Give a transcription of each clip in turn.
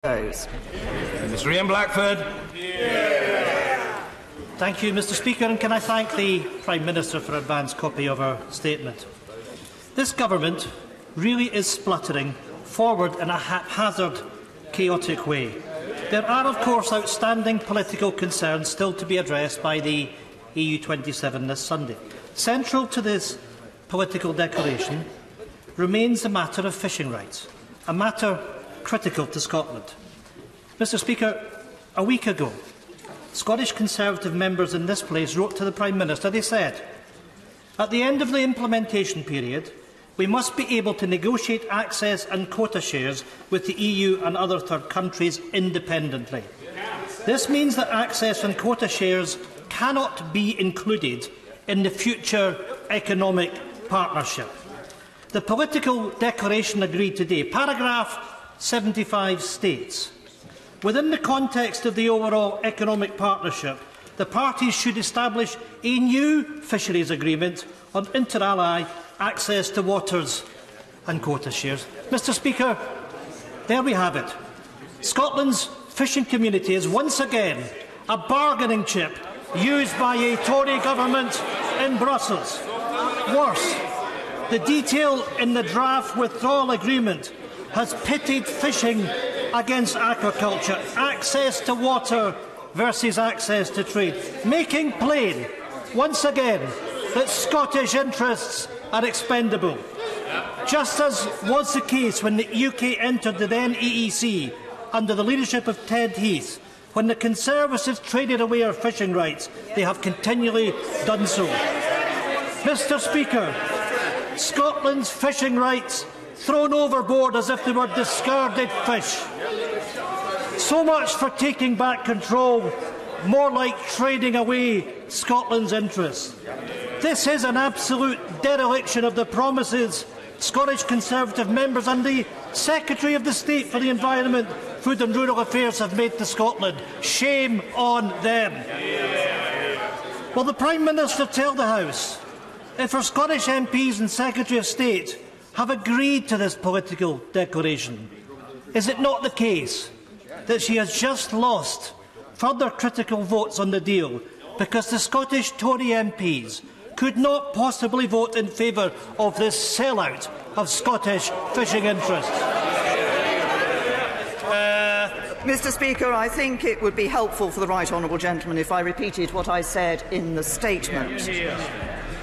Mr. Ian Blackford. Thank you, Mr. Speaker, and can I thank the Prime Minister for an advance copy of her statement. This government really is spluttering forward in a haphazard, chaotic way. There are, of course, outstanding political concerns still to be addressed by the EU27 this Sunday. Central to this political declaration remains the matter of fishing rights, a matter critical to Scotland. Mr. Speaker, a week ago, Scottish Conservative members in this place wrote to the Prime Minister. They said, "At the end of the implementation period, we must be able to negotiate access and quota shares with the EU and other third countries independently. This means that access and quota shares cannot be included in the future economic partnership." The political declaration agreed today, paragraph 75 states, "Within the context of the overall economic partnership, the parties should establish a new fisheries agreement on inter-ally access to waters and quota shares." Mr. Speaker, there we have it. Scotland's fishing community is once again a bargaining chip used by a Tory government in Brussels. Worse, the detail in the draft withdrawal agreement has pitted fishing against aquaculture, access to water versus access to trade, making plain, once again, that Scottish interests are expendable. Just as was the case when the UK entered the then EEC under the leadership of Ted Heath, when the Conservatives traded away our fishing rights, they have continually done so. Mr. Speaker, Scotland's fishing rights thrown overboard as if they were discarded fish. So much for taking back control, more like trading away Scotland's interests. This is an absolute dereliction of the promises Scottish Conservative members and the Secretary of the State for the Environment, Food and Rural Affairs have made to Scotland. Shame on them. Will the Prime Minister tell the House if her Scottish MPs and Secretary of State have agreed to this political declaration? Is it not the case that she has just lost further critical votes on the deal because the Scottish Tory MPs could not possibly vote in favour of this sellout of Scottish fishing interests? Mr. Speaker, I think it would be helpful for the right honourable gentleman if I repeated what I said in the statement.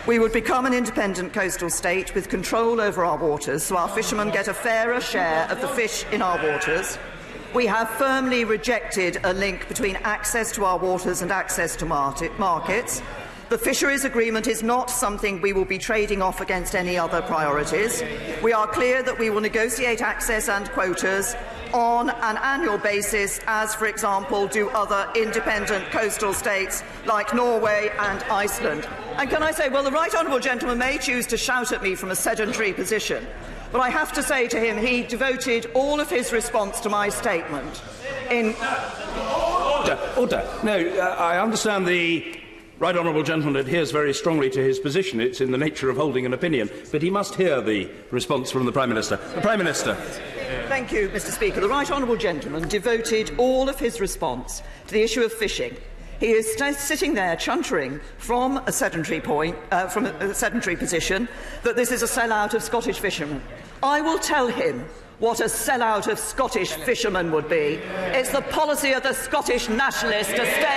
We would become an independent coastal state with control over our waters, so our fishermen get a fairer share of the fish in our waters. We have firmly rejected a link between access to our waters and access to markets. The Fisheries Agreement is not something we will be trading off against any other priorities. We are clear that we will negotiate access and quotas on an annual basis, as, for example, do other independent coastal states like Norway and Iceland. And can I say, well, the right honourable gentleman may choose to shout at me from a sedentary position, but I have to say to him he devoted all of his response to my statement in... Order. No, I understand the right honourable gentleman adheres very strongly to his position. It's in the nature of holding an opinion, but he must hear the response from the Prime Minister. The Prime Minister. Thank you, Mr. Speaker. The right honourable gentleman devoted all of his response to the issue of fishing. He is sitting there chuntering from a sedentary position that this is a sellout of Scottish fishermen. I will tell him what a sellout of Scottish fishermen would be. It's the policy of the Scottish nationalists to stay